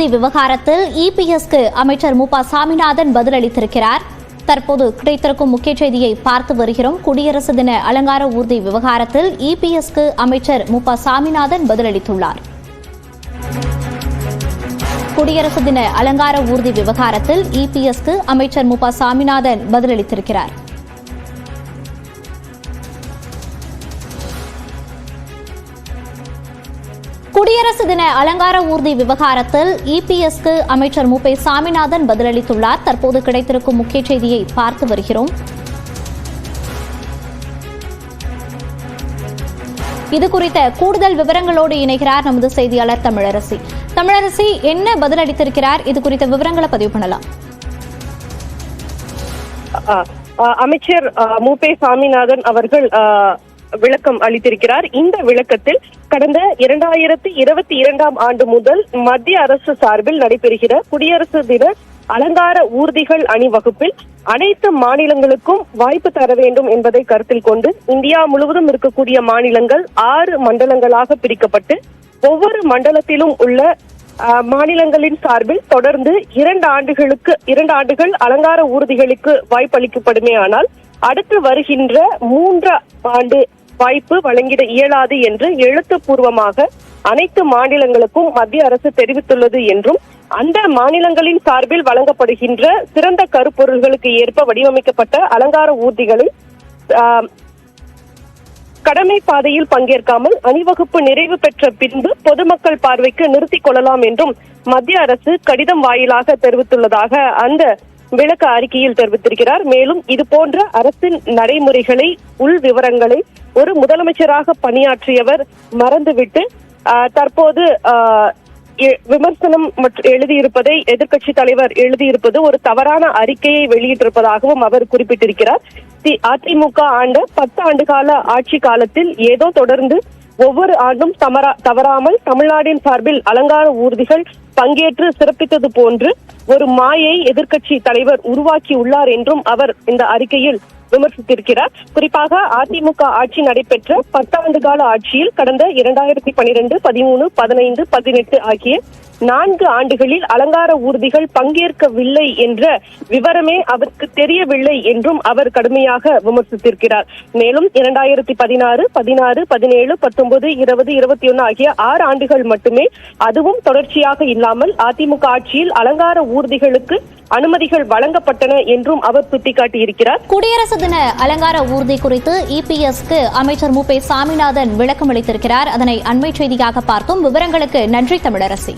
ஊர்தி விவகாரத்தில் இபிஎஸ்க்கு அமைச்சர் மு சாமிநாதன் பதிலளித்திருக்கிறார். தற்போது கிடைத்திருக்கும் முக்கிய செய்தியை பார்த்து வருகிறோம். குடியரசு தின அலங்கார ஊர்தி விவகாரத்தில் இபிஎஸ்க்கு அமைச்சர் மு சாமிநாதன் பதிலளித்துள்ளார். குடியரசு தின அலங்கார ஊர்தி விவகாரத்தில் இபிஎஸ்க்கு அமைச்சர் மு சாமிநாதன் பதிலளித்திருக்கிறார். குடியரசு தின அலங்கார ஊர்தி விவகாரத்தில் இபிஎஸ்க்கு அமைச்சர் மு சாமிநாதன் பதிலளித்துள்ளார். தற்போது கிடைத்திருக்கும் முக்கிய செய்தியை பார்த்து வருகிறோம். இதுகுறித்த கூடுதல் விவரங்களோடு இணைகிறார் நமது செய்தியாளர் தமிழரசி. தமிழரசி, என்ன பதிலளித்திருக்கிறார்? இது குறித்த விவரங்களை பதிவு பண்ணலாம். அமைச்சர் மு சாமிநாதன் அவர்கள் விளக்கம் அளித்திருக்கிறார். இந்த விளக்கத்தில் கடந்த 2022 ஆண்டு முதல் மத்திய அரசு சார்பில் நடைபெறுகிற குடியரசு தின அலங்கார ஊர்திகள் அணிவகுப்பில் அனைத்து மாநிலங்களுக்கும் வாய்ப்பு தர வேண்டும் என்பதை கருத்தில் கொண்டு இந்தியா முழுவதும் இருக்கக்கூடிய மாநிலங்கள் 6 மண்டலங்களாக பிரிக்கப்பட்டு ஒவ்வொரு மண்டலத்திலும் உள்ள மாநிலங்களின் சார்பில் தொடர்ந்து 2 ஆண்டுகள் அலங்கார ஊர்திகளுக்கு வாய்ப்பளிக்கப்படுமே. ஆனால் அடுத்து வருகின்ற 3 ஆண்டு வாய்ப்பு வழங்கிட இயலாது என்று எழுத்துப்பூர்வமாக அனைத்து மாநிலங்களுக்கும் மத்திய அரசு தெரிவித்துள்ளது என்றும் அந்த மாநிலங்களின் சார்பில் வழங்கப்படுகின்ற சிறந்த கருப்பொருள்களுக்கு ஏற்ப வடிவமைக்கப்பட்ட அலங்கார ஊர்திகளை கடமை பாதையில் பங்கேற்காமல் அணிவகுப்பு நிறைவு பெற்ற பின்பு பொதுமக்கள் பார்வைக்கு நிறுத்திக் கொள்ளலாம் என்றும் மத்திய அரசு கடிதம் வாயிலாக தெரிவித்துள்ளதாக அந்த விளக்க அறிக்கையில் தெரிவித்திருக்கிறார். மேலும் இது போன்ற அரசின் நடைமுறைகளை உள் விவரங்களை ஒரு முதலமைச்சராக பணியாற்றியவர் மறந்துவிட்டு தற்போது விமர்சனம் எழுதியிருப்பதை எதிர்க்கட்சி தலைவர் எழுதியிருப்பது ஒரு தவறான அறிக்கையை வெளியிட்டிருப்பதாகவும் அவர் குறிப்பிட்டிருக்கிறார். அதிமுக ஆண்ட 10 ஆண்டுகால ஆட்சி காலத்தில் ஏதோ தொடர்ந்து ஒவ்வொரு ஆண்டும் தவறாமல் தமிழ்நாட்டின் சார்பில் அலங்கார ஊர்திகள் பங்கேற்று சிறப்பித்தது போன்று ஒரு மாயை எதிர்க்கட்சி தலைவர் உருவாக்கியுள்ளார் என்றும் அவர் இந்த அறிக்கையில் விமர்சித்திருக்கிறார். குறிப்பாக அதிமுக ஆட்சி நடைபெற்ற 10 ஆண்டுகால ஆட்சியில் கடந்த 2012, 13, 15, 18 ஆகிய 4 ஆண்டுகளில் அலங்கார ஊர்திகள் பங்கேற்கவில்லை என்ற விவரமே அவருக்கு தெரியவில்லை என்றும் அவர் கடுமையாக விமர்சித்திருக்கிறார். மேலும் 2016, 16, 17, 19, 20, 21 ஆகிய 6 ஆண்டுகள் மட்டுமே, அதுவும் தொடர்ச்சியாக இல்லாமல் அதிமுக ஆட்சியில் அலங்கார ஊர்திகளுக்கு அனுமதிகள் வழங்கப்பட்டன என்றும் அவர் சுட்டிக்காட்டியிருக்கிறார். குடியரசு தின அலங்கார ஊர்தி குறித்து இபிஎஸ்க்கு அமைச்சர் மு சாமிநாதன் விளக்கம் அளித்திருக்கிறார். அதனை அண்மை செய்தியாக பார்த்தோம். விவரங்களுக்கு நன்றி தமிழரசி.